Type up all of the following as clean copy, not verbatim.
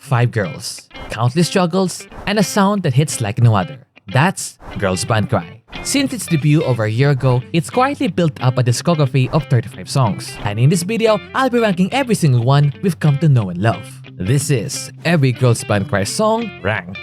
5 girls, countless struggles, and a sound that hits like no other. That's Girls Band Cry. Since its debut over a year ago, it's quietly built up a discography of 35 songs. And in this video, I'll be ranking every single one we've come to know and love. This is every Girls Band Cry song ranked.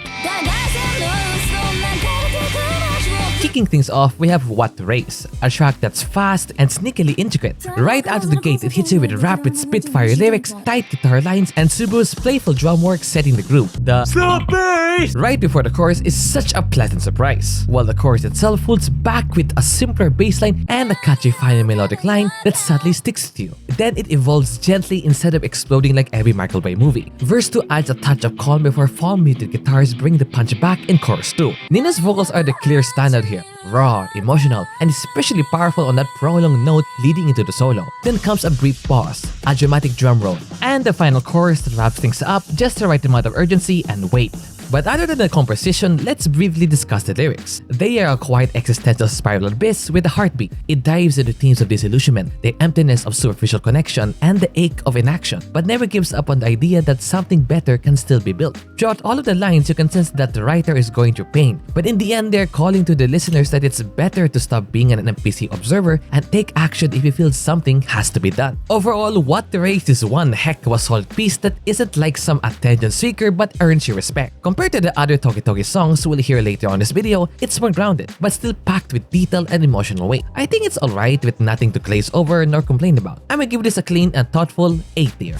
Kicking things off, we have What Race, a track that's fast and sneakily intricate. Right out of the gate, it hits you with rapid spitfire lyrics, tight guitar lines, and Subaru's playful drum work setting the groove. The slap bass right before the chorus is such a pleasant surprise, while the chorus itself folds back with a simpler bass line and a catchy final melodic line that subtly sticks with you. Then it evolves gently instead of exploding like every Michael Bay movie. Verse 2 adds a touch of calm before full muted guitars bring the punch back in chorus 2. Nina's vocals are the clear standout here. Raw, emotional, and especially powerful on that prolonged note leading into the solo. Then comes a brief pause, a dramatic drum roll, and the final chorus that wraps things up just the right amount of urgency and weight. But other than the composition, let's briefly discuss the lyrics. They are a quiet existential spiral abyss with a heartbeat. It dives into themes of disillusionment, the emptiness of superficial connection, and the ache of inaction, but never gives up on the idea that something better can still be built. Throughout all of the lines, you can sense that the writer is going through pain, but in the end, they're calling to the listeners that it's better to stop being an NPC observer and take action if you feel something has to be done. Overall, What the Race is one heck of a solid piece that isn't like some attention seeker but earns your respect. Compared to the other Toge songs we'll hear later on this video, it's more grounded, but still packed with detail and emotional weight. I think it's alright with nothing to glaze over nor complain about. I'm gonna give this a clean and thoughtful A tier.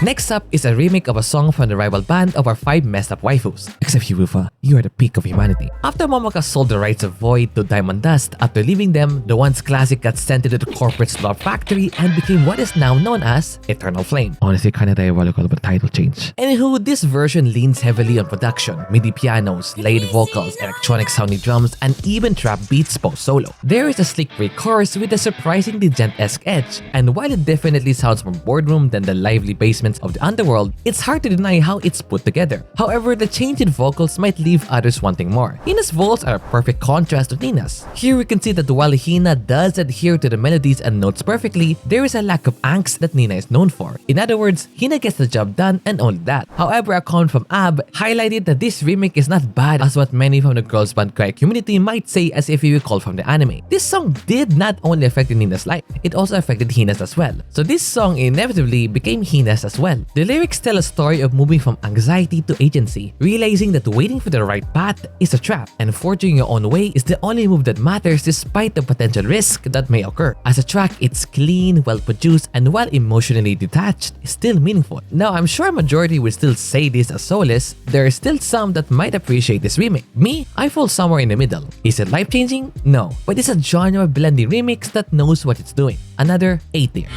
Next up is a remake of a song from the rival band of our 5 messed up waifus. Except you, Rufa, you are the peak of humanity. After Momoka sold the rights of Void to Diamond Dust, after leaving them, the once classic got sent into the corporate slop factory and became what is now known as Eternal Flame. Honestly, kinda diabolical of a title change. Anywho, this version leans heavily on production, MIDI pianos, layered vocals, electronic sounding drums, and even trap beats post-solo. There is a slick pre-chorus with a surprisingly gent-esque edge, and while it definitely sounds more boardroom than the lively basements of the underworld, it's hard to deny how it's put together. However, the change in vocals might leave others wanting more. Hina's vocals are a perfect contrast to Nina's. Here we can see that while Hina does adhere to the melodies and notes perfectly, there is a lack of angst that Nina is known for. In other words, Hina gets the job done and only that. However, a comment from Ab highlighted that this remake is not bad as what many from the Girls Band Cry community might say as if you recall from the anime. This song did not only affect Nina's life, it also affected Hina's as well. So this song inevitably became Hina's as well. The lyrics tell a story of moving from anxiety to agency, realizing that waiting for the right path is a trap, and forging your own way is the only move that matters despite the potential risk that may occur. As a track, it's clean, well-produced, and while emotionally detached, still meaningful. Now, I'm sure a majority will still say this as soulless. There are still some that might appreciate this remake. Me, I fall somewhere in the middle. Is it life-changing? No, but it's a genre-blending remix that knows what it's doing. Another A tier.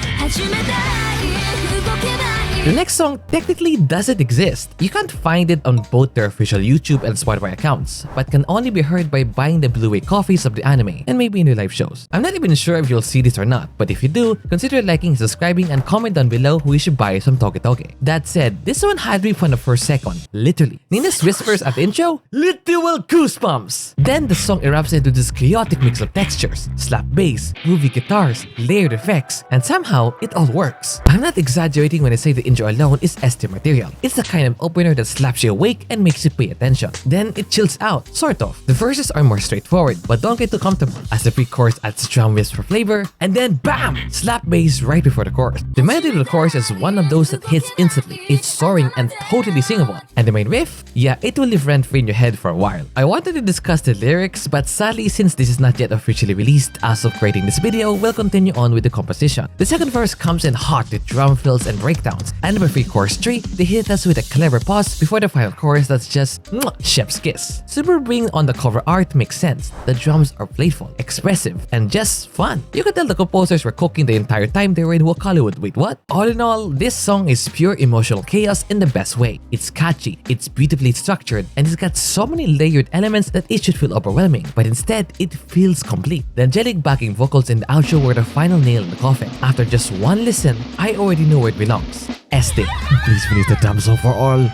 The next song technically doesn't exist. You can't find it on both their official YouTube and Spotify accounts, but can only be heard by buying the Blu-ray copies of the anime and maybe in the live shows. I'm not even sure if you'll see this or not, but if you do, consider liking, subscribing, and comment down below who you should buy some Toge. That said, this one had me from the first second, literally. Nina's whispers at the intro, literal goosebumps! Then the song erupts into this chaotic mix of textures, slap bass, groovy guitars, layered effects, and somehow it all works. I'm not exaggerating when I say the intro alone is S-tier material. It's the kind of opener that slaps you awake and makes you pay attention. Then it chills out, sort of. The verses are more straightforward, but don't get too comfortable as the pre-chorus adds drum whips for flavor, and then BAM! Slap bass right before the chorus. The melody of the chorus is one of those that hits instantly. It's soaring and totally singable. And the main riff? Yeah, it will live rent-free in your head for a while. I wanted to discuss the lyrics, but sadly since this is not yet officially released as of creating this video, we'll continue on with the composition. The second verse comes in hot with drum fills and breakdowns, and number 3 chorus 3, they hit us with a clever pause before the final chorus that's just chef's kiss. Super being on the cover art makes sense. The drums are playful, expressive, and just fun. You could tell the composers were cooking the entire time they were in Woke Hollywood. Wait, what? All in all, this song is pure emotional chaos in the best way. It's catchy, it's beautifully structured, and it's got so many layered elements that it should feel overwhelming, but instead, it feels complete. The angelic backing vocals in the outro were the final nail in the coffin. After just one listen, I already know where it belongs. S-tier. Please finish the drums for all.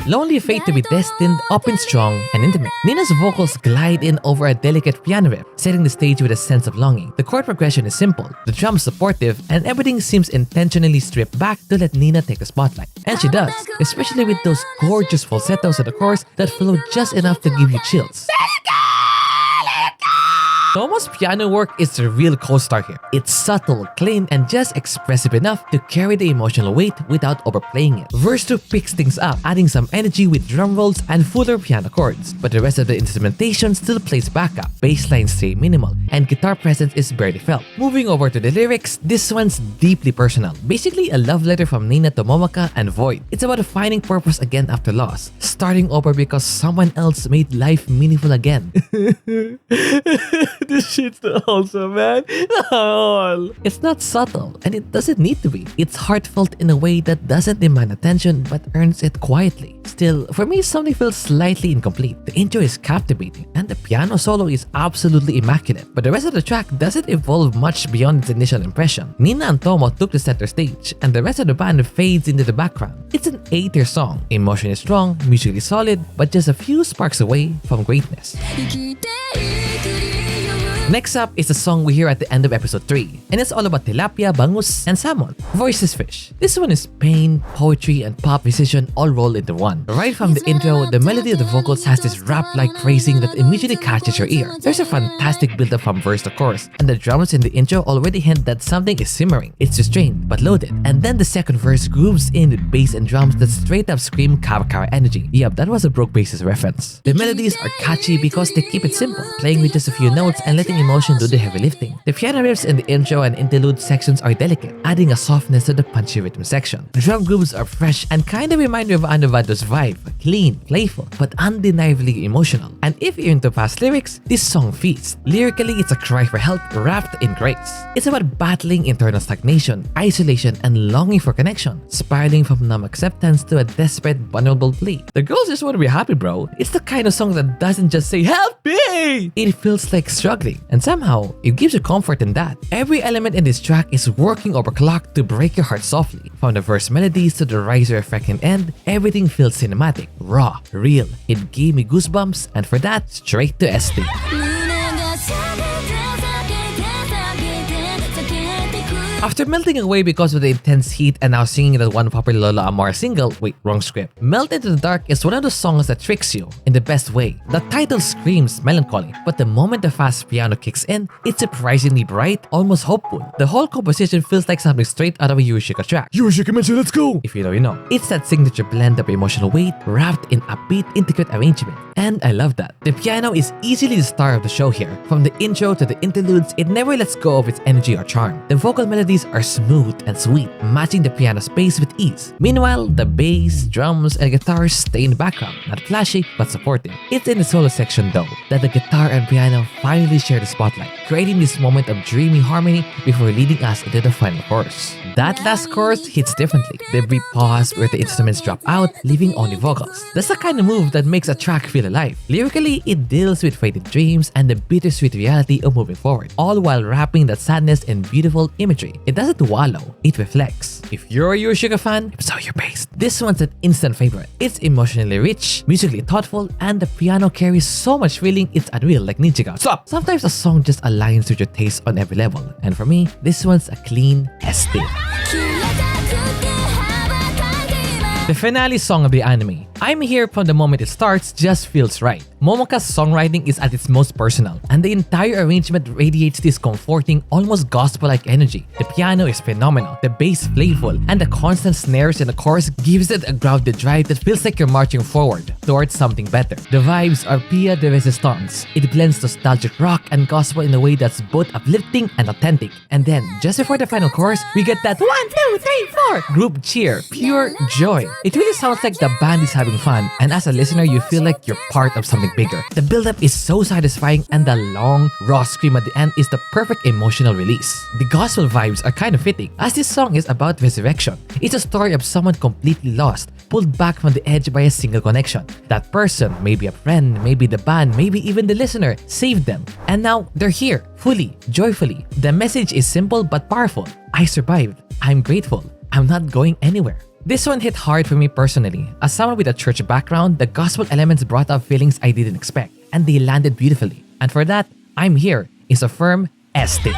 lonely fate to be destined, up and strong, and intimate. Nina's vocals glide in over a delicate piano riff, setting the stage with a sense of longing. The chord progression is simple, the drums supportive, and everything seems intentionally stripped back to let Nina take the spotlight. And she does, especially with those gorgeous falsettos at the chorus that flow just enough to give you chills. Tomo's piano work is the real co-star here. It's subtle, clean, and just expressive enough to carry the emotional weight without overplaying it. Verse 2 picks things up, adding some energy with drum rolls and fuller piano chords, but the rest of the instrumentation still plays backup, bass lines stay minimal, and guitar presence is barely felt. Moving over to the lyrics, this one's deeply personal. Basically a love letter from Nina to Momoka and Void. It's about finding purpose again after loss, starting over because someone else made life meaningful again. This shit's the awesome, man. It's not subtle, and it doesn't need to be. It's heartfelt in a way that doesn't demand attention but earns it quietly. Still, for me, something feels slightly incomplete. The intro is captivating, and the piano solo is absolutely immaculate, but the rest of the track doesn't evolve much beyond its initial impression. Nina and Tomo took the center stage, and the rest of the band fades into the background. It's an A-tier song, emotionally strong, musically solid, but just a few sparks away from greatness. Next up is the song we hear at the end of episode 3, and it's all about tilapia, bangus, and salmon. Voiceless Fish. This one is pain, poetry, and pop musician all rolled into one. Right from the intro, the melody of the vocals has this rap-like phrasing that immediately catches your ear. There's a fantastic build-up from verse to chorus, and the drums in the intro already hint that something is simmering. It's restrained, but loaded. And then the second verse grooves in with bass and drums that straight up scream Kawakara energy. Yep, that was a Broke Bass's reference. The melodies are catchy because they keep it simple, playing with just a few notes and letting emotion do the heavy lifting. The piano riffs in the intro and interlude sections are delicate, adding a softness to the punchy rhythm section. The drum grooves are fresh and kinda remind me of Anovado's vibe, clean, playful, but undeniably emotional. And if you're into past lyrics, this song feasts. Lyrically, it's a cry for help wrapped in grace. It's about battling internal stagnation, isolation, and longing for connection, spiraling from numb acceptance to a desperate, vulnerable plea. The girls just want to be happy, bro. It's the kind of song that doesn't just say, "Help me!" It feels like struggling. And somehow, it gives you comfort in that. Every element in this track is working overclocked to break your heart softly. From the verse melodies to the riser effect and end, everything feels cinematic, raw, real. It gave me goosebumps, and for that, straight to ST. After melting away because of the intense heat and now singing that one popular Lola Amara single, wait, wrong script. Melt Into the Dark is one of those songs that tricks you in the best way. The title screams melancholy, but the moment the fast piano kicks in, it's surprisingly bright, almost hopeful. The whole composition feels like something straight out of a Yushika track. Yushika mention, let's go! If you know, you know. It's that signature blend of emotional weight wrapped in upbeat, intricate arrangement. And I love that. The piano is easily the star of the show here. From the intro to the interludes, it never lets go of its energy or charm. The vocal melodies are smooth and sweet, matching the piano space with ease. Meanwhile, the bass, drums, and guitars stay in the background, not flashy but supportive. It's in the solo section though that the guitar and piano finally share the spotlight, creating this moment of dreamy harmony before leading us into the final chorus. That last chorus hits differently. The brief pause where the instruments drop out, leaving only vocals. That's the kind of move that makes a track feel alive. Lyrically, it deals with faded dreams and the bittersweet reality of moving forward, all while wrapping that sadness in beautiful imagery. It doesn't wallow, it reflects. If you're a Yushika fan, so you're based. This one's an instant favorite. It's emotionally rich, musically thoughtful, and the piano carries so much feeling it's unreal like Nichiga. Stop! Sometimes a song just aligns with your taste on every level, and for me, this one's a clean ST. The finale song of the anime. I'm Here from the moment it starts just feels right. Momoka's songwriting is at its most personal, and the entire arrangement radiates this comforting, almost gospel-like energy. The piano is phenomenal, the bass playful, and the constant snares in the chorus gives it a grounded drive that feels like you're marching forward towards something better. The vibes are Pia de Resistance. It blends nostalgic rock and gospel in a way that's both uplifting and authentic. And then, just before the final chorus, we get that 1, 2, 3, 4 group cheer, pure joy. It really sounds like the band is having fun, and as a listener, you feel like you're part of something bigger. The build-up is so satisfying, and the long, raw scream at the end is the perfect emotional release. The gospel vibes are kind of fitting, as this song is about resurrection. It's a story of someone completely lost, pulled back from the edge by a single connection. That person, maybe a friend, maybe the band, maybe even the listener, saved them. And now, they're here, fully, joyfully. The message is simple but powerful. I survived. I'm grateful. I'm not going anywhere. This one hit hard for me personally. As someone with a church background, the gospel elements brought up feelings I didn't expect, and they landed beautifully. And for that, I'm Here is a firm este.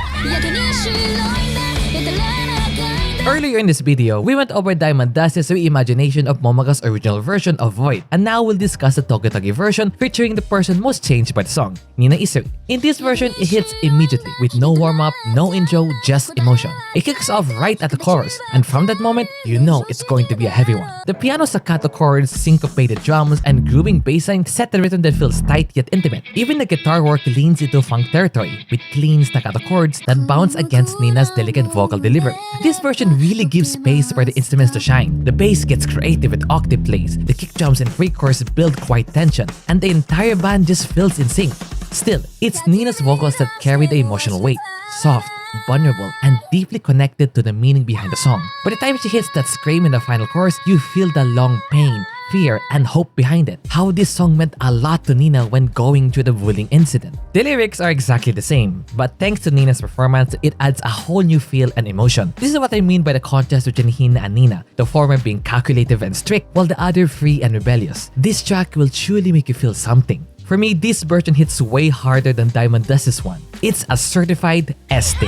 Earlier in this video, we went over Diamond Dust's reimagination of Momoka's original version of Void, and now we'll discuss the Togetoge version featuring the person most changed by the song, Nina Isuri. In this version, it hits immediately with no warm-up, no intro, just emotion. It kicks off right at the chorus, and from that moment, you know it's going to be a heavy one. The piano staccato chords, syncopated drums, and grooving bassline set the rhythm that feels tight yet intimate. Even the guitar work leans into funk territory, with clean staccato chords that bounce against Nina's delicate vocal delivery. This version really gives space for the instruments to shine. The bass gets creative with octave plays, the kick drums and pre-chorus build quite tension, and the entire band just feels in sync. Still, it's Nina's vocals that carry the emotional weight, soft, vulnerable, and deeply connected to the meaning behind the song. By the time she hits that scream in the final chorus, you feel the long pain, fear, and hope behind it. How this song meant a lot to Nina when going through the bullying incident. The lyrics are exactly the same, but thanks to Nina's performance, it adds a whole new feel and emotion. This is what I mean by the contrast between Hina and Nina, the former being calculative and strict, while the other free and rebellious. This track will truly make you feel something. For me, this version hits way harder than Diamond Dust's one. It's a certified este.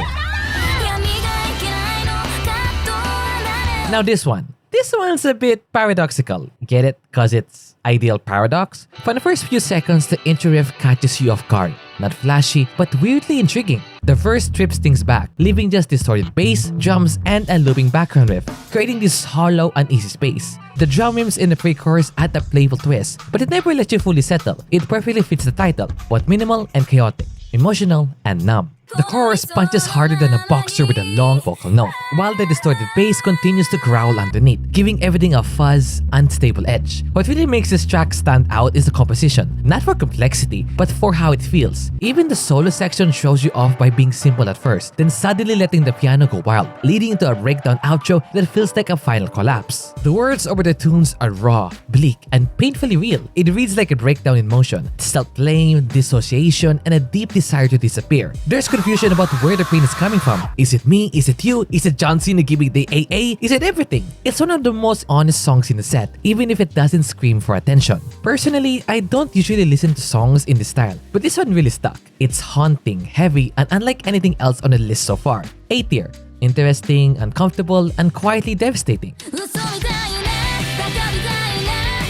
Now this one's a bit paradoxical. Get it? Cause it's ideal paradox? For the first few seconds, the intro riff catches you off guard. Not flashy, but weirdly intriguing. The verse strips things back, leaving just distorted bass, drums, and a looping background riff, creating this hollow, uneasy space. The drum rims in the pre-chorus add a playful twist, but it never lets you fully settle. It perfectly fits the title, both minimal and chaotic, emotional and numb. The chorus punches harder than a boxer with a long vocal note, while the distorted bass continues to growl underneath, giving everything a fuzz, unstable edge. What really makes this track stand out is the composition, not for complexity, but for how it feels. Even the solo section shows you off by being simple at first, then suddenly letting the piano go wild, leading into a breakdown outro that feels like a final collapse. The words over the tunes are raw, bleak, and painfully real. It reads like a breakdown in motion, self-blame, dissociation, and a deep desire to disappear. There's confusion about where the pain is coming from. Is it me? Is it you? Is it John Cena giving the AA? Is it everything? It's one of the most honest songs in the set, even if it doesn't scream for attention. Personally, I don't usually listen to songs in this style, but this one really stuck. It's haunting, heavy, and unlike anything else on the list so far. A tier. Interesting, uncomfortable, and quietly devastating.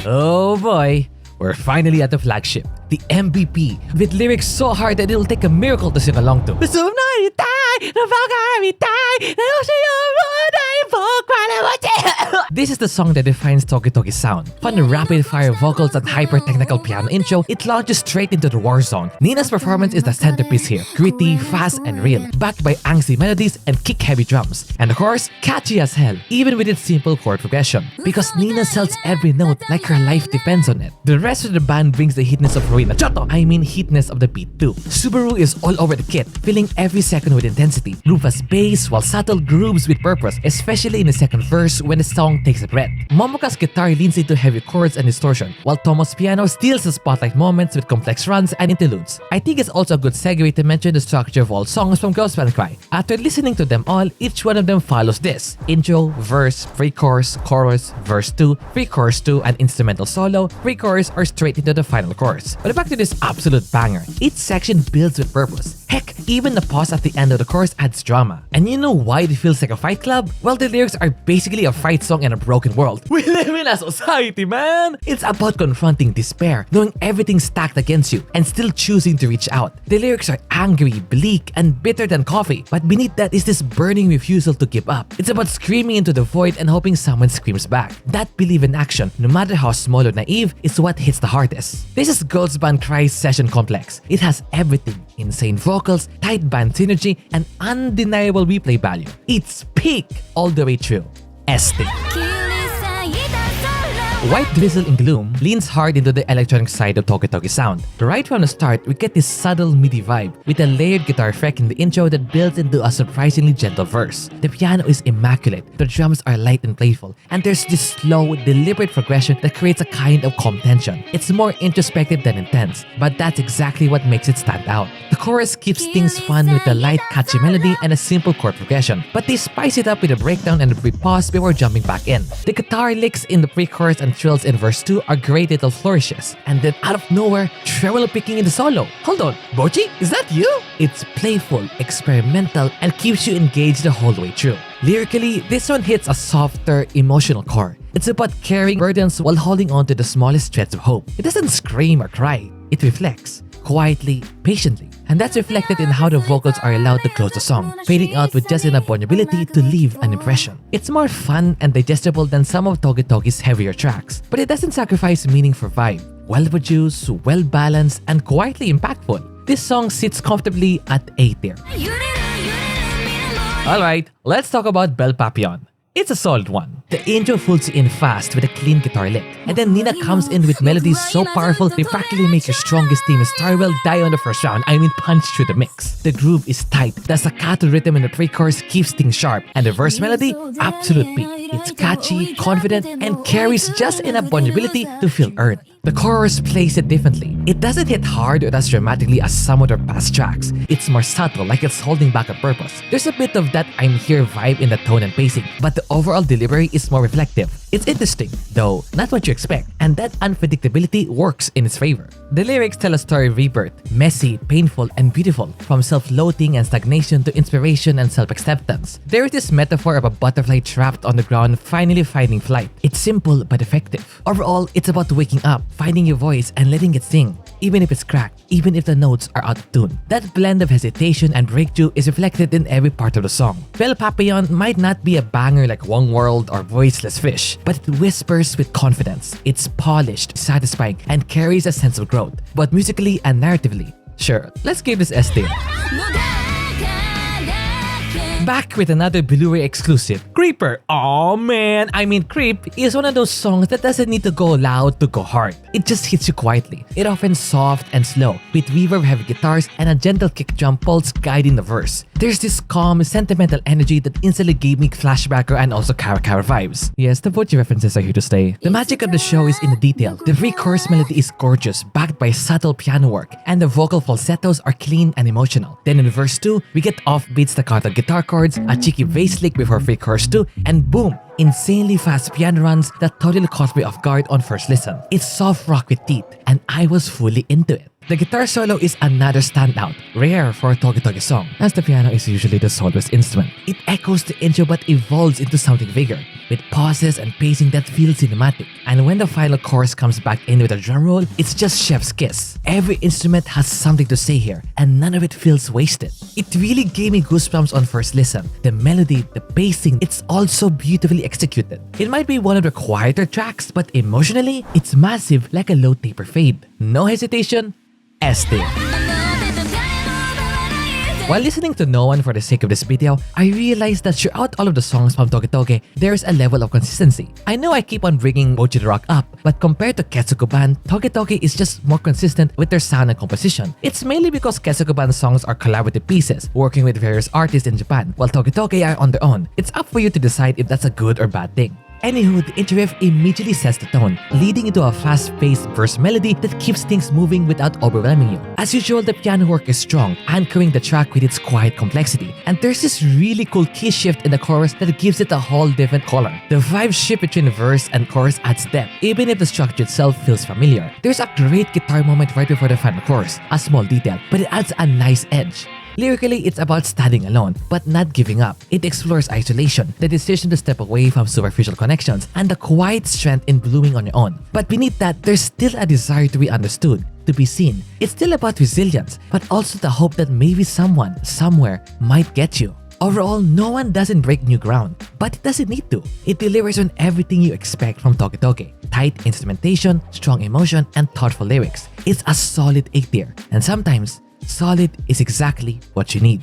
Oh boy, we're finally at the flagship, the MVP, with lyrics so hard that it'll take a miracle to sing along to. This is the song that defines Togetoge's sound. Fun rapid-fire vocals and hyper-technical piano intro, it launches straight into the war zone. Nina's performance is the centerpiece here, gritty, fast, and real, backed by angsty melodies and kick-heavy drums. And of course, catchy as hell, even with its simple chord progression, because Nina sells every note like her life depends on it. The rest of the band brings the heatness of Ruina Choto, heatness of the beat too. Subaru is all over the kit, filling every second with intensity. Rufus bass while subtle grooves with purpose, especially in the second verse when the song takes a breath. Momoka's guitar leans into heavy chords and distortion, while Tomo's piano steals the spotlight moments with complex runs and interludes. I think it's also a good segue to mention the structure of all songs from Band Cry. After listening to them all, each one of them follows this: intro, verse, pre-chorus, chorus, verse 2, pre-chorus 2, and instrumental solo, pre-chorus, or straight into the final chorus. But back to this absolute banger. Each section builds with purpose. Heck, even the pause at the end of the chorus adds drama. And you know why it feels like a fight club? Well, the lyrics are basically a fight song in a broken world. We live in a society, man! It's about confronting despair, knowing everything's stacked against you, and still choosing to reach out. The lyrics are angry, bleak, and bitter than coffee, but beneath that is this burning refusal to give up. It's about screaming into the void and hoping someone screams back. That belief in action, no matter how small or naive, is what hits the hardest. This is Band Cry's session complex. It has everything: insane vocals, tight band synergy, and undeniable replay value. It's peak all the way through. Este. White Drizzle in Gloom leans hard into the electronic side of Togenashi sound. Right from the start, we get this subtle MIDI vibe with a layered guitar effect in the intro that builds into a surprisingly gentle verse. The piano is immaculate, the drums are light and playful, and there's this slow, deliberate progression that creates a kind of calm tension. It's more introspective than intense, but that's exactly what makes it stand out. The chorus keeps things fun with a light, catchy melody and a simple chord progression, but they spice it up with a breakdown and a brief pause before jumping back in. The guitar licks in the pre-chorus and trills in verse 2 are great little flourishes, and then out of nowhere, treble picking in the solo. Hold on, Bochi, is that you? It's playful, experimental, and keeps you engaged the whole way through. Lyrically, this one hits a softer, emotional core. It's about carrying burdens while holding on to the smallest threads of hope. It doesn't scream or cry, it reflects, quietly, patiently. And that's reflected in how the vocals are allowed to close the song, fading out with just enough vulnerability to leave an impression. It's more fun and digestible than some of Togetogi's heavier tracks, but it doesn't sacrifice meaning for vibe. Well-produced, well-balanced, and quietly impactful. This song sits comfortably at A tier. Alright, let's talk about Belle Papillon. It's a solid one. The intro folds you in fast with a clean guitar lick, and then Nina comes in with melodies so powerful they practically make your strongest team Starwell die on the first round, punch through the mix. The groove is tight, the staccato rhythm in the pre-chorus keeps things sharp, and the verse melody, absolute peak. It's catchy, confident, and carries just enough vulnerability to feel earned. The chorus plays it differently. It doesn't hit hard or as dramatically as some of their past tracks. It's more subtle, like it's holding back on purpose. There's a bit of that I'm here vibe in the tone and pacing, but the overall delivery is more reflective. It's interesting, though not what you expect, and that unpredictability works in its favor. The lyrics tell a story of rebirth, messy, painful, and beautiful, from self-loathing and stagnation to inspiration and self-acceptance. There is this metaphor of a butterfly trapped on the ground finally finding flight. It's simple but effective. Overall, it's about waking up, finding your voice, and letting it sing, even if it's cracked, even if the notes are out of tune. That blend of hesitation and breakthrough is reflected in every part of the song. Belle Papillon might not be a banger like One World or Voiceless Fish, but it whispers with confidence. It's polished, satisfying, and carries a sense of growth, both musically and narratively. Sure, let's give this S tier. Back with another Blu-ray exclusive, Creeper. Oh man, Creep is one of those songs that doesn't need to go loud to go hard. It just hits you quietly. It often soft and slow, with reverb-heavy guitars and a gentle kick drum pulse guiding the verse. There's this calm, sentimental energy that instantly gave me Flashbacker and also Kara Kara vibes. Yes, the Bochi references are here to stay. The magic of the show is in the detail. The pre-chorus melody is gorgeous, backed by subtle piano work, and the vocal falsettos are clean and emotional. Then in verse 2, we get offbeat staccato guitar chords, a cheeky bass lick before free chorus 2, and boom! Insanely fast piano runs that totally caught me off guard on first listen. It's soft rock with teeth, and I was fully into it. The guitar solo is another standout, rare for a Togetogi song, as the piano is usually the soloist instrument. It echoes the intro but evolves into something bigger, with pauses and pacing that feels cinematic. And when the final chorus comes back in with a drum roll, it's just chef's kiss. Every instrument has something to say here, and none of it feels wasted. It really gave me goosebumps on first listen. The melody, the pacing, it's all so beautifully executed. It might be one of the quieter tracks, but emotionally, it's massive like a low taper fade. No hesitation, S tier. While listening to No One for the sake of this video, I realized that throughout all of the songs from Togetogi, there's a level of consistency. I know I keep on bringing Bochi the Rock up, but compared to Ketsuko Band, Togetogi is just more consistent with their sound and composition. It's mainly because Ketsuko Band's songs are collaborative pieces, working with various artists in Japan, while Togetogi are on their own. It's up for you to decide if that's a good or bad thing. Anywho, the intro riff immediately sets the tone, leading into a fast-paced verse melody that keeps things moving without overwhelming you. As usual, the piano work is strong, anchoring the track with its quiet complexity. And there's this really cool key shift in the chorus that gives it a whole different color. The vibe shift between verse and chorus adds depth, even if the structure itself feels familiar. There's a great guitar moment right before the final chorus, a small detail, but it adds a nice edge. Lyrically, it's about standing alone, but not giving up. It explores isolation, the decision to step away from superficial connections, and the quiet strength in blooming on your own. But beneath that, there's still a desire to be understood, to be seen. It's still about resilience, but also the hope that maybe someone, somewhere, might get you. Overall, No One doesn't break new ground, but it doesn't need to. It delivers on everything you expect from Togetogi. Tight instrumentation, strong emotion, and thoughtful lyrics. It's a solid A tier, and sometimes, solid is exactly what you need.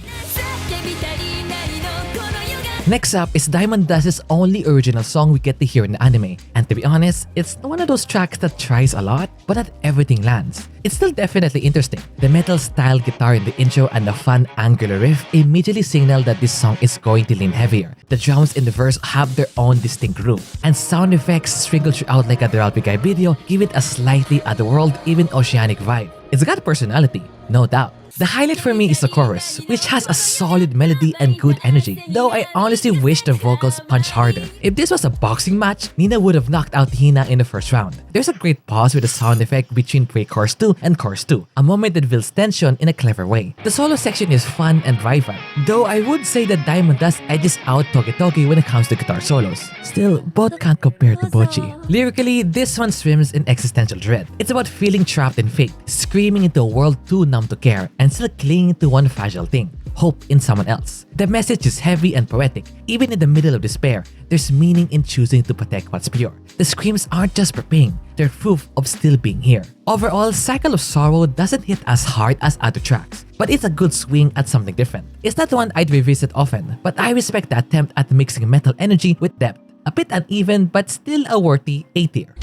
Next up is Diamond Dust's only original song we get to hear in the anime, and to be honest, it's one of those tracks that tries a lot, but not everything lands. It's still definitely interesting. The metal-style guitar in the intro and the fun angular riff immediately signal that this song is going to lean heavier. The drums in the verse have their own distinct groove, and sound effects sprinkled throughout like a Drowin Guy video give it a slightly otherworld, even oceanic vibe. It's got personality, no doubt. The highlight for me is the chorus, which has a solid melody and good energy, though I honestly wish the vocals punched harder. If this was a boxing match, Nina would have knocked out Hina in the first round. There's a great pause with a sound effect between pre-chorus 2 and chorus 2, a moment that builds tension in a clever way. The solo section is fun and vibrant, though I would say that Diamond Dust edges out Toge when it comes to guitar solos. Still, both can't compare to Bochi. Lyrically, this one swims in existential dread. It's about feeling trapped in fate, screaming into a world too numb to care, and still clinging to one fragile thing, hope in someone else. The message is heavy and poetic. Even in the middle of despair, there's meaning in choosing to protect what's pure. The screams aren't just for pain, they're proof of still being here. Overall, Cycle of Sorrow doesn't hit as hard as other tracks, but it's a good swing at something different. It's not one I'd revisit often, but I respect the attempt at mixing metal energy with depth. A bit uneven, but still a worthy A tier.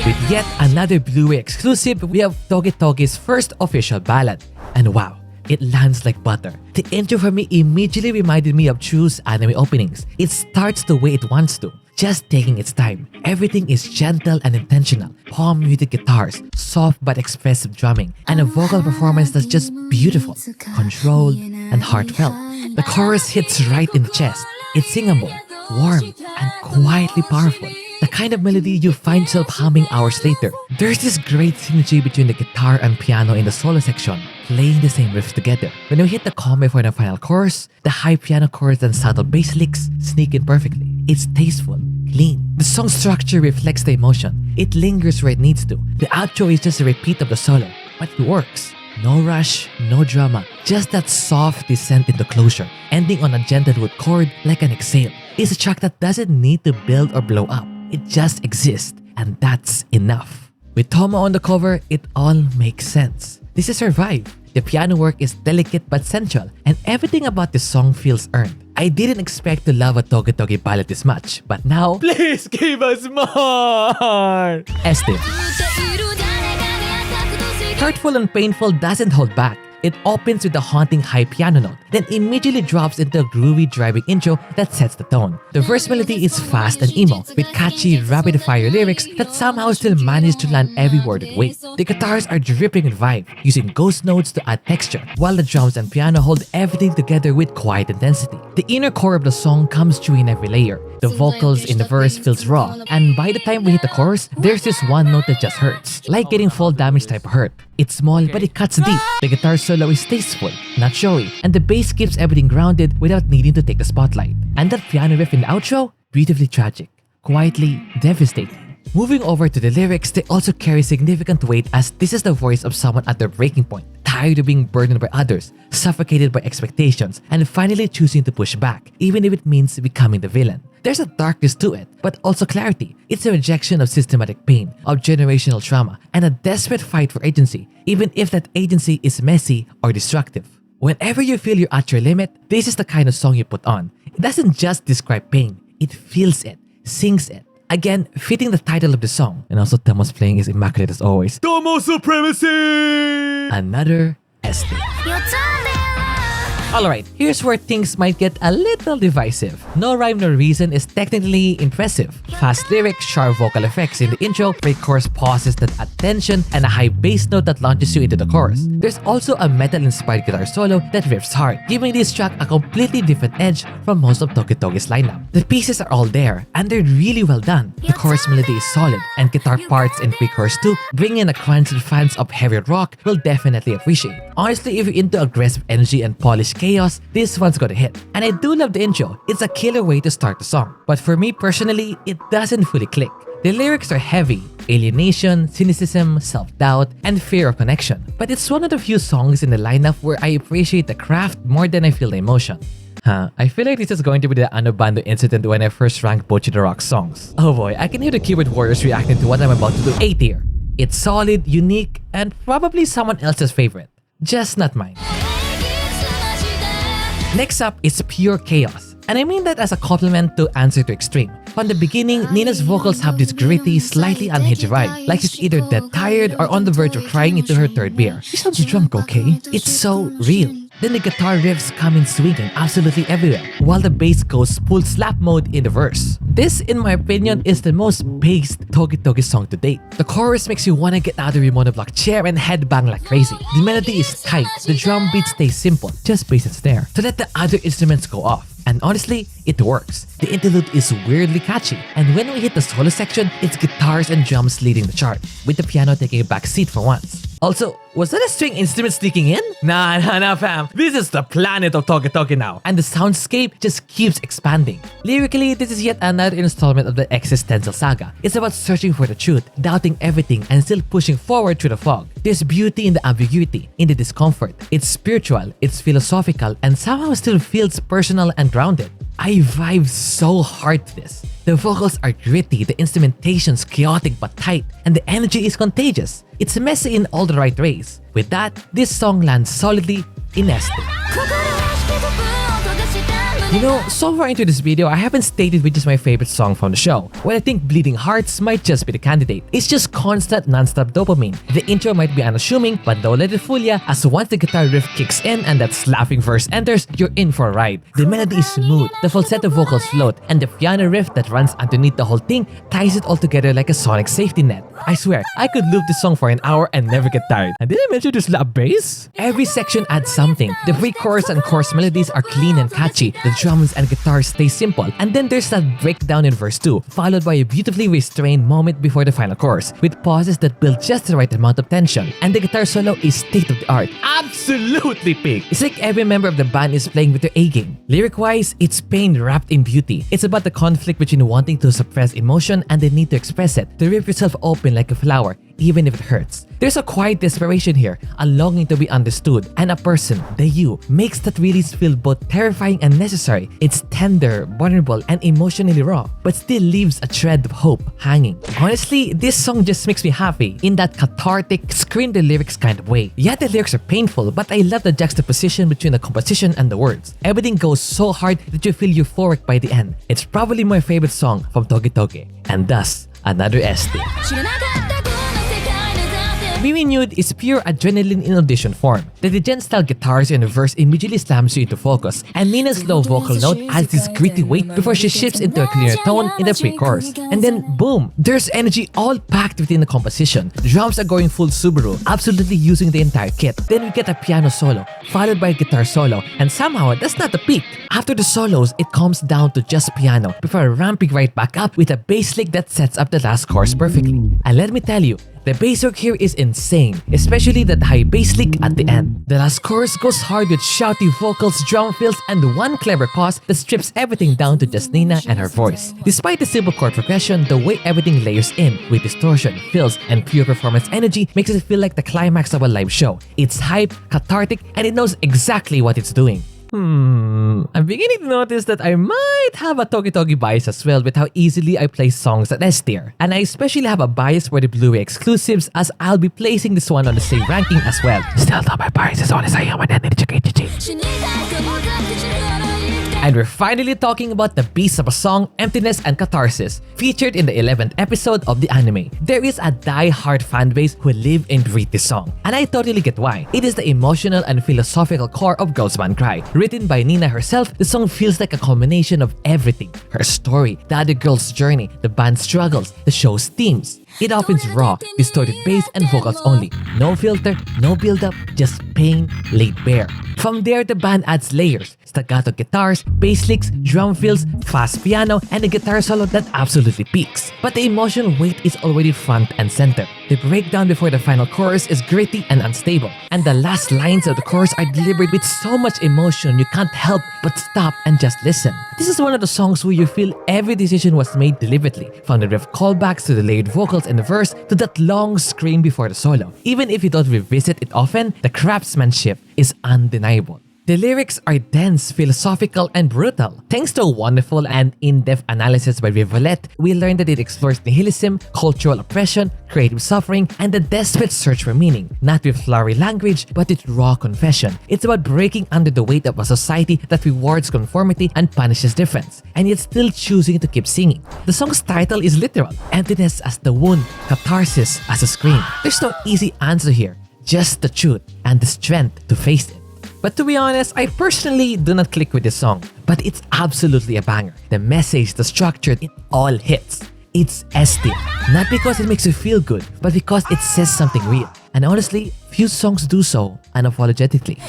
With yet another Blu-ray exclusive, we have Toge's first official ballad. And wow, it lands like butter. The intro for me immediately reminded me of True's anime openings. It starts the way it wants to, just taking its time. Everything is gentle and intentional. Palm muted guitars, soft but expressive drumming, and a vocal performance that's just beautiful, controlled, and heartfelt. The chorus hits right in the chest. It's singable, warm, and quietly powerful. The kind of melody you find yourself humming hours later. There's this great synergy between the guitar and piano in the solo section, playing the same riffs together. When we hit the combo for the final chorus, the high piano chorus and subtle bass licks sneak in perfectly. It's tasteful, clean. The song structure reflects the emotion. It lingers where it needs to. The outro is just a repeat of the solo, but it works. No rush, no drama, just that soft descent into closure, ending on a gentle wood chord like an exhale. It's a track that doesn't need to build or blow up. It just exists, and that's enough. With Tomo on the cover, it all makes sense. This is her vibe. The piano work is delicate but sensual, and everything about this song feels earned. I didn't expect to love a Toge ballad this much, but now, please give us more! Este. Hurtful and Painful doesn't hold back. It opens with a haunting high piano note, then immediately drops into a groovy driving intro that sets the tone. The verse melody is fast and emo, with catchy, rapid-fire lyrics that somehow still manage to land every word with weight. The guitars are dripping with vibe, using ghost notes to add texture, while the drums and piano hold everything together with quiet intensity. The inner core of the song comes through in every layer. The vocals in the verse feels raw, and by the time we hit the chorus, there's this one note that just hurts, like getting fall damage type of hurt. It's small, but it cuts deep. The guitar solo is tasteful, not showy, and the bass keeps everything grounded without needing to take the spotlight. And that piano riff in the outro, beautifully tragic, quietly devastating. Moving over to the lyrics, they also carry significant weight as this is the voice of someone at their breaking point, tired of being burdened by others, suffocated by expectations, and finally choosing to push back, even if it means becoming the villain. There's a darkness to it, but also clarity. It's a rejection of systematic pain, of generational trauma, and a desperate fight for agency, even if that agency is messy or destructive. Whenever you feel you're at your limit, this is the kind of song you put on. It doesn't just describe pain, it feels it, sings it. Again, fitting the title of the song. And also Tomo's playing is immaculate as always. Tomo Supremacy! Another Este. Alright, here's where things might get a little divisive. No Rhyme No Reason is technically impressive. Fast lyrics, sharp vocal effects in the intro, pre-chorus pauses that add tension, and a high bass note that launches you into the chorus. There's also a metal-inspired guitar solo that riffs hard, giving this track a completely different edge from most of Toge's lineup. The pieces are all there, and they're really well done. The chorus melody is solid, and guitar parts in pre-chorus 2 bring in a crunch that fans of heavier rock will definitely appreciate. Honestly, if you're into aggressive energy and polished chaos, this one's got a hit. And I do love the intro. It's a killer way to start the song. But for me personally, it doesn't fully click. The lyrics are heavy. Alienation, cynicism, self-doubt, and fear of connection. But it's one of the few songs in the lineup where I appreciate the craft more than I feel the emotion. I feel like this is going to be the Anobando incident when I first ranked Bochi the Rock songs. Oh boy, I can hear the keyboard warriors reacting to what I'm about to do. A tier. It's solid, unique, and probably someone else's favorite. Just not mine. Next up is pure chaos. And I mean that as a compliment to Answer to Extreme. From the beginning, Nina's vocals have this gritty, slightly unhinged vibe, like she's either dead tired or on the verge of crying into her third beer. She sounds drunk, okay? It's so real. Then the guitar riffs come in swinging absolutely everywhere, while the bass goes full slap mode in the verse. This, in my opinion, is the most based Toge song to date. The chorus makes you wanna get out of your monoblock chair and headbang like crazy. The melody is tight, the drum beat stays simple, just bass and snare, to let the other instruments go off. And honestly, it works. The interlude is weirdly catchy, and when we hit the solo section, it's guitars and drums leading the chart, with the piano taking a back seat for once. Also, was that a string instrument sneaking in? Nah fam, this is the planet of Toge now, and the soundscape just keeps expanding. Lyrically, this is yet another installment of the existential saga. It's about searching for the truth, doubting everything, and still pushing forward through the fog. There's beauty in the ambiguity, in the discomfort. It's spiritual, it's philosophical, and somehow still feels personal and grounded. I vibe so hard to this. The vocals are gritty, the instrumentation's chaotic but tight, and the energy is contagious. It's messy in all the right ways. With that, this song lands solidly in S tier. You know, so far into this video, I haven't stated which is my favorite song from the show. Well, I think Bleeding Hearts might just be the candidate. It's just constant non-stop dopamine. The intro might be unassuming, but don't let it fool ya, as once the guitar riff kicks in and that slapping verse enters, you're in for a ride. The melody is smooth, the falsetto vocals float, and the piano riff that runs underneath the whole thing ties it all together like a sonic safety net. I swear, I could loop this song for an hour and never get tired. And did I mention the slap bass? Every section adds something. The pre-chorus and chorus melodies are clean and catchy. The drums and guitars stay simple. And then there's that breakdown in verse 2, followed by a beautifully restrained moment before the final chorus, with pauses that build just the right amount of tension. And the guitar solo is state-of-the-art. Absolutely peak! It's like every member of the band is playing with their A-game. Lyric-wise, it's pain wrapped in beauty. It's about the conflict between wanting to suppress emotion and the need to express it, to rip yourself open like a flower, even if it hurts. There's a quiet desperation here, a longing to be understood, and a person, the you, makes that release feel both terrifying and necessary. It's tender, vulnerable, and emotionally raw, but still leaves a thread of hope hanging. Honestly, this song just makes me happy in that cathartic, scream the lyrics kind of way. Yeah, the lyrics are painful, but I love the juxtaposition between the composition and the words. Everything goes so hard that you feel euphoric by the end. It's probably my favorite song from Toge, and thus, another S tier. Be Renewed is pure adrenaline in audition form. The degen-style guitars in the verse immediately slams you into focus, and Nina's low vocal note adds this gritty weight before she shifts into a clearer tone in the pre-chorus. And then, boom! There's energy all packed within the composition. Drums are going full Subaru, absolutely using the entire kit. Then we get a piano solo, followed by a guitar solo, and somehow that's not the peak. After the solos, it comes down to just piano, before ramping right back up with a bass lick that sets up the last chorus perfectly. And let me tell you, the bass work here is insane, especially that high bass lick at the end. The last chorus goes hard with shouty vocals, drum fills, and one clever pause that strips everything down to just Nina and her voice. Despite the simple chord progression, the way everything layers in with distortion, fills, and pure performance energy makes it feel like the climax of a live show. It's hype, cathartic, and it knows exactly what it's doing. I'm beginning to notice that I might have a Toge bias as well with how easily I place songs at S tier. And I especially have a bias for the Blu-ray exclusives, as I'll be placing this one on the same ranking as well. Still though, my bias is on Sayonara. And we're finally talking about the beast of a song, Emptiness and Catharsis, featured in the 11th episode of the anime. There is a die-hard fanbase who live and breathe this song, and I totally get why. It is the emotional and philosophical core of Girls Band Cry. Written by Nina herself, the song feels like a combination of everything. Her story, the other girl's journey, the band's struggles, the show's themes. It offers raw, distorted bass and vocals only. No filter, no build-up, just pain laid bare. From there, the band adds layers, staccato guitars, bass licks, drum fills, fast piano, and a guitar solo that absolutely peaks. But the emotional weight is already front and center. The breakdown before the final chorus is gritty and unstable, and the last lines of the chorus are delivered with so much emotion you can't help but stop and just listen. This is one of the songs where you feel every decision was made deliberately, from the riff callbacks to the layered vocals in the verse to that long scream before the solo. Even if you don't revisit it often, the craftsmanship is undeniable. The lyrics are dense, philosophical, and brutal. Thanks to a wonderful and in-depth analysis by Rivulet, we learned that it explores nihilism, cultural oppression, creative suffering, and the desperate search for meaning. Not with flowery language, but with raw confession. It's about breaking under the weight of a society that rewards conformity and punishes difference, and yet still choosing to keep singing. The song's title is literal: emptiness as the wound, catharsis as a scream. There's no easy answer here, just the truth and the strength to face it. But to be honest, I personally do not click with this song, but it's absolutely a banger. The message, the structure, it all hits. It's S-tier. Not because it makes you feel good, but because it says something real. And honestly, few songs do so unapologetically.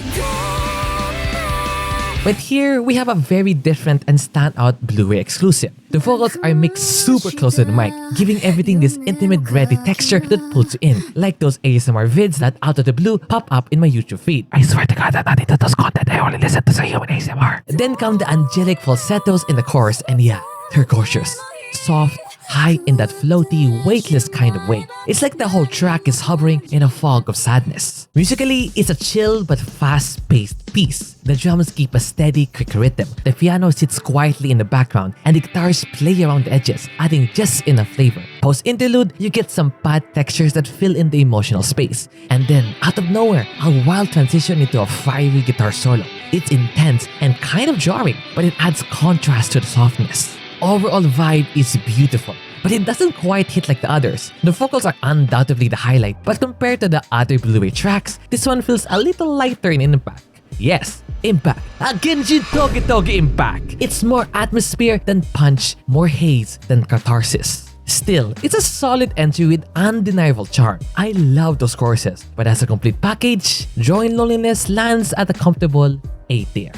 But here, we have a very different and standout Blu-ray exclusive. The vocals are mixed super close to the mic, giving everything this intimate breathy texture that pulls you in, like those ASMR vids that out of the blue pop up in my YouTube feed. I swear to God that nandito those content, I only listen to Sayonara ASMR. Then come the angelic falsettos in the chorus, and yeah, they're gorgeous. Soft, high in that floaty, weightless kind of way. It's like the whole track is hovering in a fog of sadness. Musically, it's a chill but fast-paced piece. The drums keep a steady, quick rhythm. The piano sits quietly in the background, and the guitars play around the edges, adding just enough flavor. Post-interlude, you get some pad textures that fill in the emotional space. And then, out of nowhere, a wild transition into a fiery guitar solo. It's intense and kind of jarring, but it adds contrast to the softness. Overall vibe is beautiful, but it doesn't quite hit like the others. The vocals are undoubtedly the highlight, but compared to the other Blu-ray tracks, this one feels a little lighter in impact. Yes, impact. A Genji Toge Toge impact. It's more atmosphere than punch, more haze than catharsis. Still, it's a solid entry with undeniable charm. I love those choruses, but as a complete package, Drowin Loneliness lands at a comfortable A tier.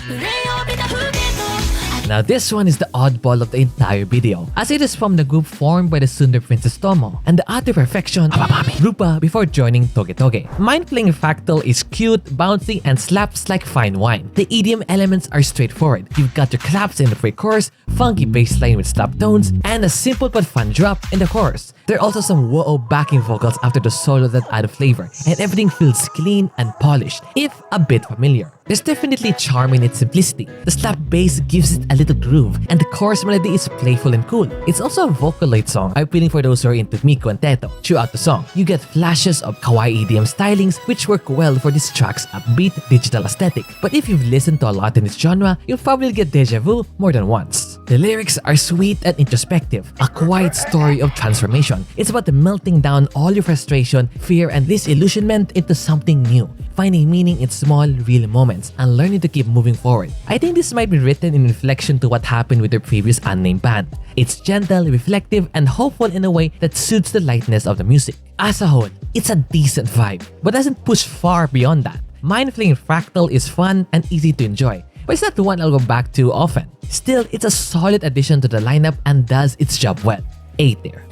Now this one is the oddball of the entire video, as it is from the group formed by the Tsundere Princess Tomo and the utter perfection of Amami Rupa before joining Toge Toge. Mind playing fractal is cute, bouncy, and slaps like fine wine. The EDM elements are straightforward. You've got your claps in the pre-chorus, funky bass line with slap tones, and a simple but fun drop in the chorus. There are also some whoa backing vocals after the solo that add flavor, and everything feels clean and polished, if a bit familiar. There's definitely charm in its simplicity. The slap bass gives it a little groove, and the chorus melody is playful and cool. It's also a Vocaloid song, appealing for those who are into Miku and Teto. Throughout the song, you get flashes of kawaii EDM stylings which work well for this track's upbeat digital aesthetic. But if you've listened to a lot in this genre, you'll probably get deja vu more than once. The lyrics are sweet and introspective, a quiet story of transformation. It's about melting down all your frustration, fear, and disillusionment into something new, finding meaning in small, real moments, and learning to keep moving forward. I think this might be written in reflection to what happened with their previous unnamed band. It's gentle, reflective, and hopeful in a way that suits the lightness of the music. As a whole, it's a decent vibe, but doesn't push far beyond that. Mind-flaying Fractal is fun and easy to enjoy, but it's not the one I'll go back to often. Still, it's a solid addition to the lineup and does its job well. A tier.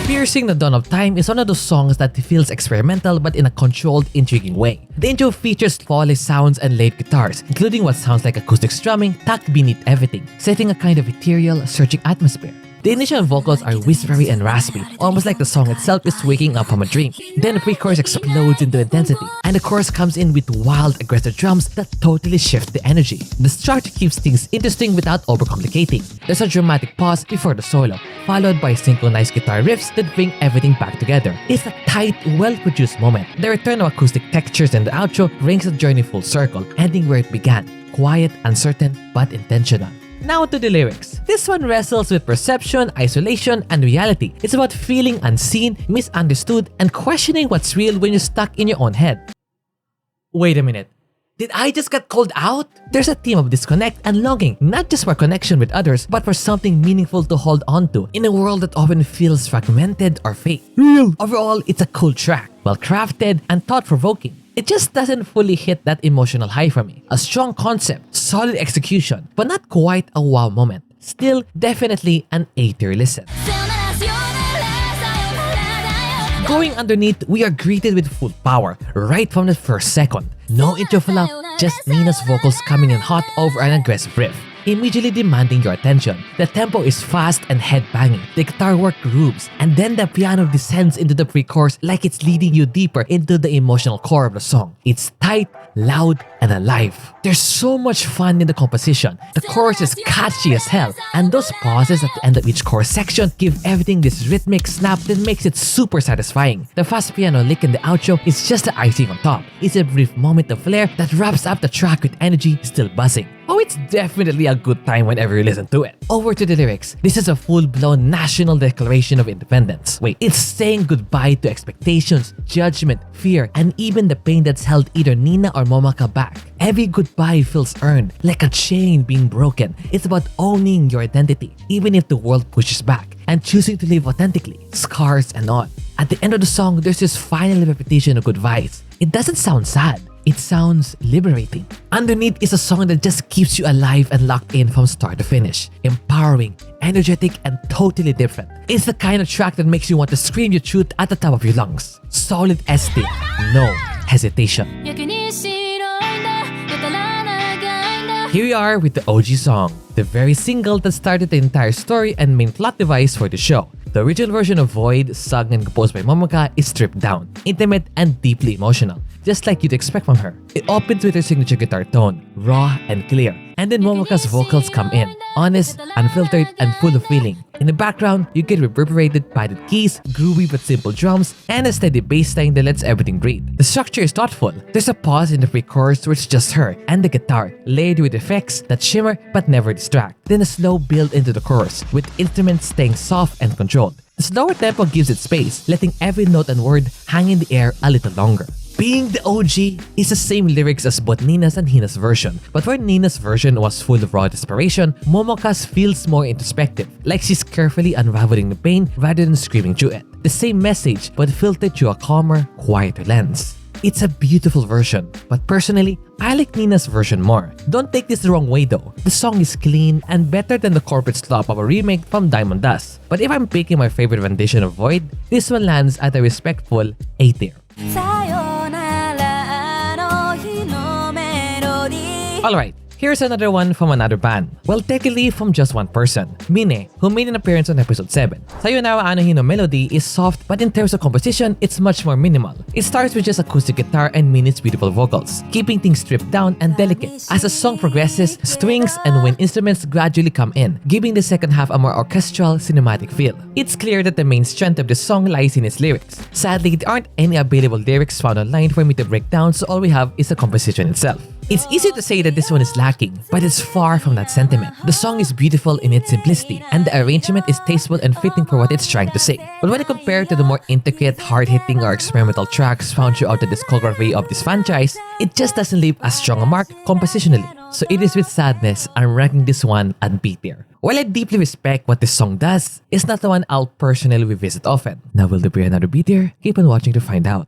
Piercing the Dawn of Time is one of those songs that feels experimental but in a controlled, intriguing way. The intro features flawless sounds and laid guitars, including what sounds like acoustic strumming tucked beneath everything, setting a kind of ethereal, searching atmosphere. The initial vocals are whispery and raspy, almost like the song itself is waking up from a dream. Then the pre-chorus explodes into intensity, and the chorus comes in with wild, aggressive drums that totally shift the energy. The structure keeps things interesting without overcomplicating. There's a dramatic pause before the solo, followed by synchronized guitar riffs that bring everything back together. It's a tight, well-produced moment. The return of acoustic textures in the outro brings the journey full circle, ending where it began, quiet, uncertain, but intentional. Now to the lyrics. This one wrestles with perception, isolation, and reality. It's about feeling unseen, misunderstood, and questioning what's real when you're stuck in your own head. Wait a minute. Did I just get called out? There's a theme of disconnect and longing, not just for connection with others, but for something meaningful to hold on to in a world that often feels fragmented or fake. Real. Overall, it's a cool track, well crafted, and thought-provoking. It just doesn't fully hit that emotional high for me. A strong concept, solid execution, but not quite a wow moment. Still, definitely an A-tier listen. Going underneath, we are greeted with full power right from the first second. No intro fluff, just Nina's vocals coming in hot over an aggressive riff. immediately demanding your attention. The tempo is fast and head-banging. The guitar work grooves, and then the piano descends into the pre-chorus like it's leading you deeper into the emotional core of the song. It's tight, loud, and alive. There's so much fun in the composition. The chorus is catchy as hell, and those pauses at the end of each chorus section give everything this rhythmic snap that makes it super satisfying. The fast piano lick in the outro is just the icing on top. It's a brief moment of flair that wraps up the track with energy still buzzing. Oh, it's definitely a good time whenever you listen to it. Over to the lyrics. This is a full-blown national declaration of independence. Wait, it's saying goodbye to expectations, judgment, fear, and even the pain that's held either Nina or Momoka back. Every goodbye feels earned, like a chain being broken. It's about owning your identity, even if the world pushes back, and choosing to live authentically, scars and all. At the end of the song, there's this final repetition of goodbyes. It doesn't sound sad. It sounds liberating. Underneath is a song that just keeps you alive and locked in from start to finish. Empowering, energetic, and totally different. It's the kind of track that makes you want to scream your truth at the top of your lungs. Solid ST, no hesitation. Here we are with the OG song, the very single that started the entire story and main plot device for the show. The original version of Void, sung and composed by Momoka, is stripped down, intimate, and deeply emotional, just like you'd expect from her. It opens with her signature guitar tone, raw and clear, and then Momoka's vocals come in, honest, unfiltered, and full of feeling. In the background, you get reverberated padded keys, groovy but simple drums, and a steady bass line that lets everything breathe. The structure is thoughtful. There's a pause in the pre-chorus where it's just her and the guitar, layered with effects that shimmer but never distract. Then a slow build into the chorus, with instruments staying soft and controlled. The slower tempo gives it space, letting every note and word hang in the air a little longer. Being the OG is the same lyrics as both Nina's and Hina's version, but where Nina's version was full of raw desperation, Momoka's feels more introspective, like she's carefully unraveling the pain rather than screaming through it. The same message, but filtered through a calmer, quieter lens. It's a beautiful version, but personally, I like Nina's version more. Don't take this the wrong way though. The song is clean and better than the corporate slop of a remake from Diamond Dust. But if I'm picking my favorite rendition of Void, this one lands at a respectful A tier. Alright, here's another one from another band. Well, technically from just one person, Mine, who made an appearance on episode 7. Sayonara Anohi no melody is soft, but in terms of composition, it's much more minimal. It starts with just acoustic guitar and Mine's beautiful vocals, keeping things stripped down and delicate. As the song progresses, strings and wind instruments gradually come in, giving the second half a more orchestral, cinematic feel. It's clear that the main strength of the song lies in its lyrics. Sadly, there aren't any available lyrics found online for me to break down, so all we have is the composition itself. It's easy to say that this one is lacking, but it's far from that sentiment. The song is beautiful in its simplicity, and the arrangement is tasteful and fitting for what it's trying to say. But when compared to the more intricate, hard-hitting or experimental tracks found throughout the discography of this franchise, it just doesn't leave as strong a mark compositionally. So it is with sadness I'm ranking this one at B tier. While I deeply respect what this song does, it's not the one I'll personally revisit often. Now will there be another B tier? Keep on watching to find out.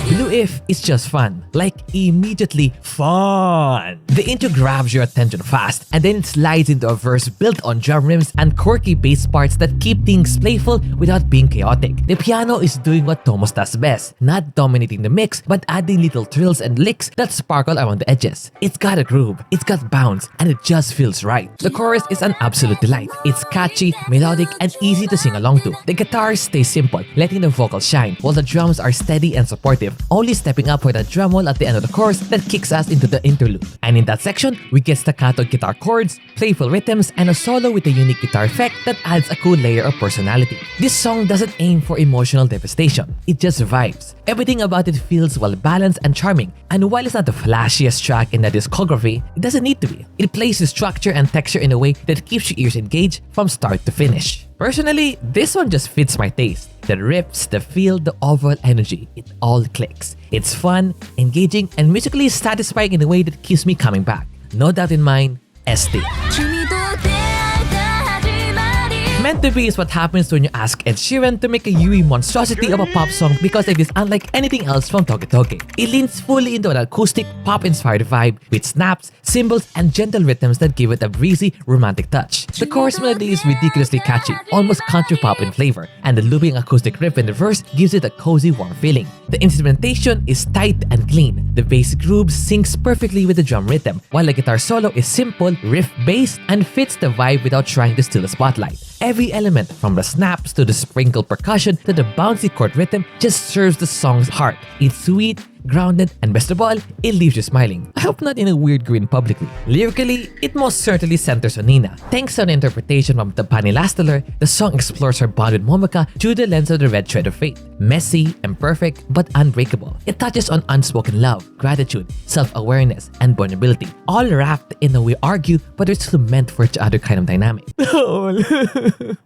Blue If is just fun, like immediately fun. The intro grabs your attention fast, and then it slides into a verse built on drum rims and quirky bass parts that keep things playful without being chaotic. The piano is doing what Tomos does best, not dominating the mix, but adding little trills and licks that sparkle around the edges. It's got a groove, it's got bounce, and it just feels right. The chorus is an absolute delight. It's catchy, melodic, and easy to sing along to. The guitars stay simple, letting the vocals shine, while the drums are steady and supportive, only stepping up for that drum roll at the end of the chorus that kicks us into the interlude. And in that section, we get staccato guitar chords, playful rhythms, and a solo with a unique guitar effect that adds a cool layer of personality. This song doesn't aim for emotional devastation, it just vibes. Everything about it feels well balanced and charming, and while it's not the flashiest track in the discography, it doesn't need to be. It plays with structure and texture in a way that keeps your ears engaged from start to finish. Personally, this one just fits my taste. The riffs, the feel, the overall energy, it all clicks. It's fun, engaging, and musically satisfying in a way that keeps me coming back. No doubt in mind, ST. Meant to be is what happens when you ask Ed Sheeran to make a Yui monstrosity of a pop song because it is unlike anything else from Toge. It leans fully into an acoustic, pop-inspired vibe with snaps, cymbals, and gentle rhythms that give it a breezy, romantic touch. The chorus melody is ridiculously catchy, almost country pop in flavor, and the looping acoustic riff in the verse gives it a cozy, warm feeling. The instrumentation is tight and clean. The bass groove syncs perfectly with the drum rhythm, while the guitar solo is simple, riff-based, and fits the vibe without trying to steal the spotlight. Every element, from the snaps to the sprinkled percussion to the bouncy chord rhythm, just serves the song's heart. It's sweet, grounded, and best of all, it leaves you smiling. I hope not in a weird grin publicly. Lyrically, it most certainly centers on Nina. Thanks to an interpretation from the Panilasteler, the song explores her bond with Momoka through the lens of the red thread of fate. Messy, imperfect, but unbreakable. It touches on unspoken love, gratitude, self-awareness, and vulnerability, all wrapped in a we argue but are still meant for each other kind of dynamic.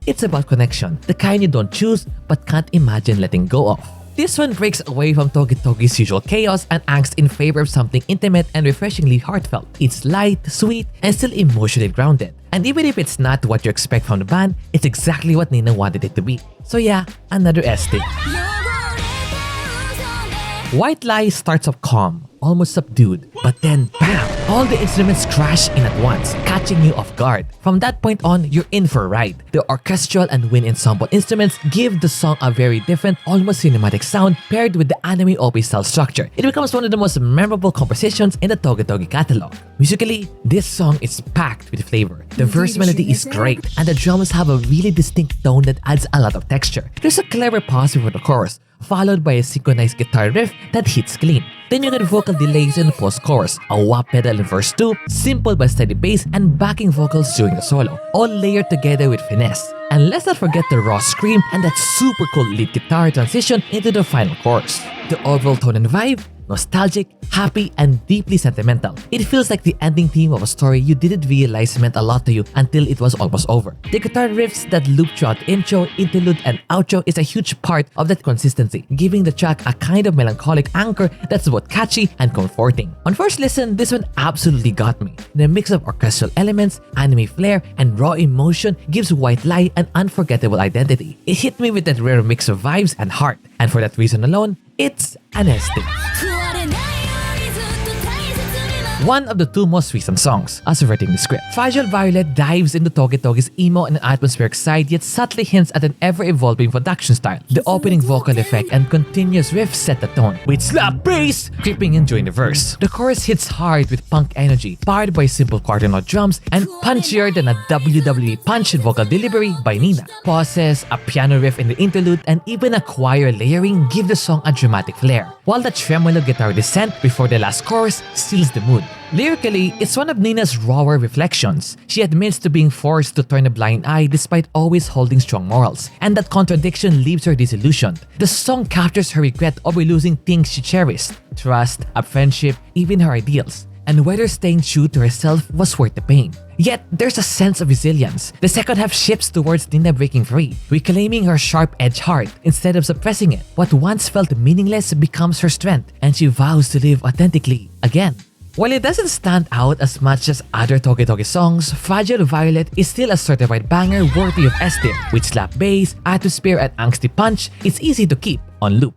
It's about connection, the kind you don't choose but can't imagine letting go of. This one breaks away from Toge's usual chaos and angst in favor of something intimate and refreshingly heartfelt. It's light, sweet, and still emotionally grounded. And even if it's not what you expect from the band, it's exactly what Nina wanted it to be. So yeah, another S tier. White Lie starts off calm, almost subdued, but then bam! All the instruments crash in at once, catching you off guard. From that point on, you're in for a ride. The orchestral and wind ensemble instruments give the song a very different, almost cinematic sound paired with the anime OP style structure. It becomes one of the most memorable compositions in the Toge catalog. Musically, this song is packed with flavor. The verse melody is great, and the drums have a really distinct tone that adds a lot of texture. There's a clever pause before the chorus, followed by a synchronized guitar riff that hits clean. Then you get vocal delays in the post-chorus, a wah pedal in verse 2, simple but steady bass, and backing vocals during the solo, all layered together with finesse. And let's not forget the raw scream and that super cool lead guitar transition into the final chorus. The overall tone and vibe? Nostalgic, happy, and deeply sentimental. It feels like the ending theme of a story you didn't realize meant a lot to you until it was almost over. The guitar riffs that loop throughout intro, interlude, and outro is a huge part of that consistency, giving the track a kind of melancholic anchor that's both catchy and comforting. On first listen, this one absolutely got me. The mix of orchestral elements, anime flair, and raw emotion gives White Lie an unforgettable identity. It hit me with that rare mix of vibes and heart, and for that reason alone, it's an S tier. One of the two most recent songs, asserting the script. Fragile Violet dives into Toge's emo and atmospheric side yet subtly hints at an ever-evolving production style. The opening vocal effect and continuous riff set the tone, with slap bass creeping in during the verse. The chorus hits hard with punk energy, powered by simple quarter note drums and punchier than a WWE punch in vocal delivery by Nina. Pauses, a piano riff in the interlude, and even a choir layering give the song a dramatic flair, while the tremolo guitar descent before the last chorus seals the mood. Lyrically, it's one of Nina's rawer reflections. She admits to being forced to turn a blind eye despite always holding strong morals, and that contradiction leaves her disillusioned. The song captures her regret over losing things she cherished: trust, a friendship, even her ideals, and whether staying true to herself was worth the pain. Yet, there's a sense of resilience. The second half shifts towards Nina breaking free, reclaiming her sharp-edged heart instead of suppressing it. What once felt meaningless becomes her strength, and she vows to live authentically again. While it doesn't stand out as much as other Toge songs, Fragile Violet is still a certified banger worthy of S tier. With slap bass, atmosphere, and angsty punch, it's easy to keep on loop.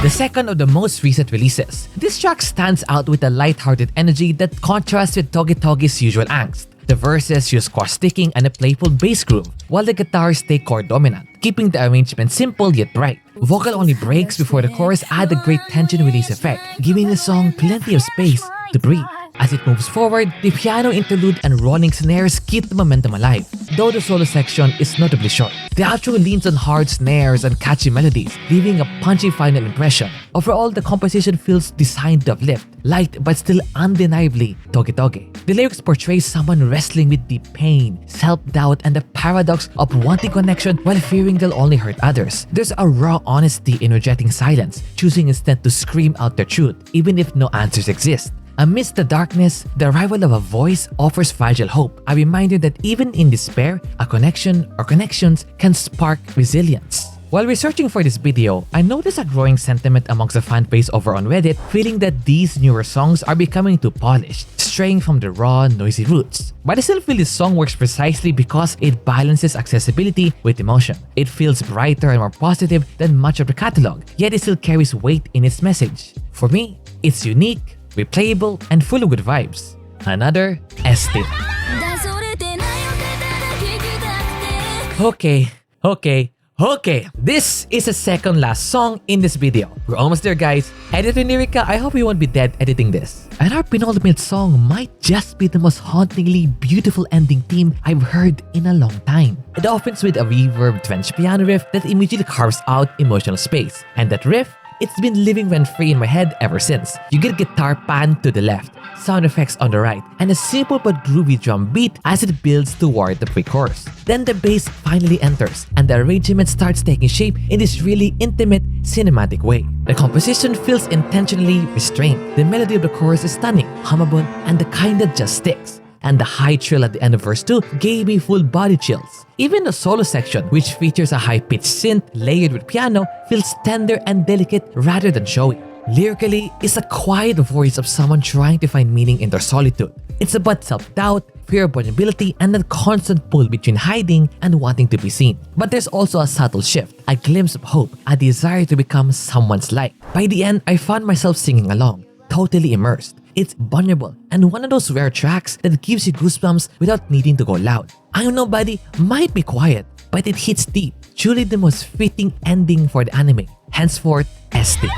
The second of the most recent releases, this track stands out with a light-hearted energy that contrasts with Toge's usual angst. The verses use cross-sticking and a playful bass groove, while the guitars stay chord-dominant, keeping the arrangement simple yet bright. Vocal-only breaks before the chorus add a great tension release effect, giving the song plenty of space to breathe. As it moves forward, the piano interlude and rolling snares keep the momentum alive, though the solo section is notably short. The outro leans on hard snares and catchy melodies, leaving a punchy final impression. Overall, the composition feels designed to uplift, light but still undeniably Toge. The lyrics portray someone wrestling with deep pain, self-doubt, and the paradox of wanting connection while fearing they'll only hurt others. There's a raw honesty in rejecting silence, choosing instead to scream out the truth, even if no answers exist. Amidst the darkness, the arrival of a voice offers fragile hope, a reminder that even in despair, a connection or connections can spark resilience. While researching for this video, I noticed a growing sentiment amongst the fan base over on Reddit, feeling that these newer songs are becoming too polished, straying from the raw, noisy roots. But I still feel this song works precisely because it balances accessibility with emotion. It feels brighter and more positive than much of the catalog, yet it still carries weight in its message. For me, it's unique, replayable, and full of good vibes. Another estate. Okay. This is the second last song in this video. We're almost there, guys. Editor Nirika, I hope you won't be dead editing this. And our penultimate song might just be the most hauntingly beautiful ending theme I've heard in a long time. It opens with a reverb-drenched piano riff that immediately carves out emotional space. And that riff, it's been living rent-free in my head ever since. You get guitar pan to the left, sound effects on the right, and a simple but groovy drum beat as it builds toward the pre-chorus. Then the bass finally enters, and the arrangement starts taking shape in this really intimate, cinematic way. The composition feels intentionally restrained. The melody of the chorus is stunning, hummable, and the kind that just sticks. And the high trill at the end of verse 2 gave me full body chills. Even the solo section, which features a high-pitched synth layered with piano, feels tender and delicate rather than showy. Lyrically, it's a quiet voice of someone trying to find meaning in their solitude. It's about self-doubt, fear of vulnerability, and that constant pull between hiding and wanting to be seen. But there's also a subtle shift, a glimpse of hope, a desire to become someone's like. By the end, I found myself singing along, totally immersed. It's vulnerable and one of those rare tracks that gives you goosebumps without needing to go loud. I Am Nobody might be quiet, but it hits deep. Truly the most fitting ending for the anime. Henceforth, ST.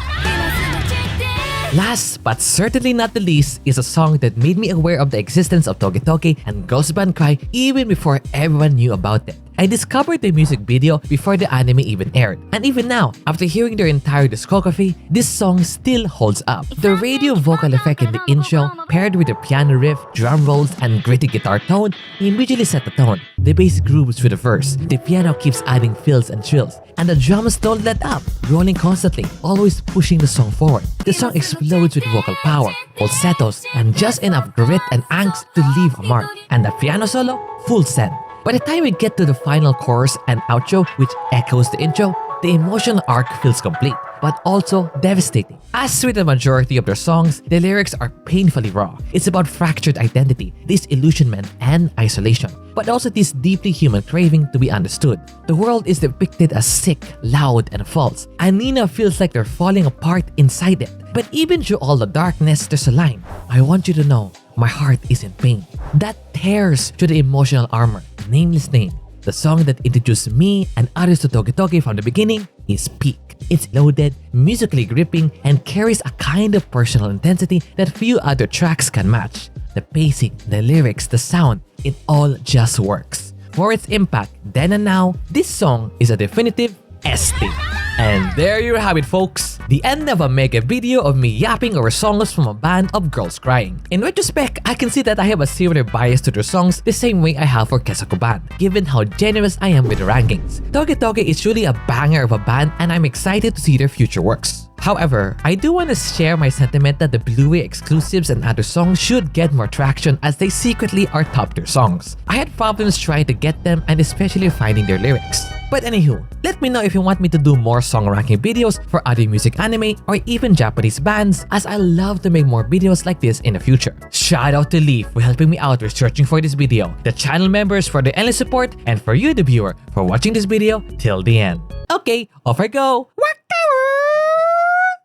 Last but certainly not the least is a song that made me aware of the existence of Toge and Girls Band Cry even before everyone knew about it. I discovered the music video before the anime even aired, and even now, after hearing their entire discography, this song still holds up. The radio vocal effect in the intro, paired with the piano riff, drum rolls, and gritty guitar tone, immediately set the tone. The bass grooves through the verse, the piano keeps adding fills and trills, and the drums don't let up, rolling constantly, always pushing the song forward. The song explodes with vocal power, falsettos, and just enough grit and angst to leave a mark. And the piano solo, full send. By the time we get to the final chorus and outro, which echoes the intro, the emotional arc feels complete, but also devastating. As with the majority of their songs, the lyrics are painfully raw. It's about fractured identity, disillusionment, and isolation, but also this deeply human craving to be understood. The world is depicted as sick, loud, and false, and Nina feels like they're falling apart inside it. But even through all the darkness, there's a line. I want you to know, my heart is in pain. That tears through the emotional armor. Nameless Name, the song that introduced me and others to Toge from the beginning, is peak. It's loaded, musically gripping, and carries a kind of personal intensity that few other tracks can match. The pacing, the lyrics, the sound, it all just works. For its impact then and now, this song is a definitive ST. And there you have it, folks. The end of a mega video of me yapping over songs from a band of girls crying. In retrospect, I can see that I have a similar bias to their songs the same way I have for Kesaku Band, given how generous I am with the rankings. Toge is truly a banger of a band and I'm excited to see their future works. However, I do want to share my sentiment that the Blu-ray exclusives and other songs should get more traction as they secretly are top tier songs. I had problems trying to get them and especially finding their lyrics. But anywho, let me know if you want me to do more song ranking videos for other music anime or even Japanese bands, as I love to make more videos like this in the future. Shout out to Leaf for helping me out researching for this video, the channel members for the endless support, and for you the viewer for watching this video till the end. Okay, off I go!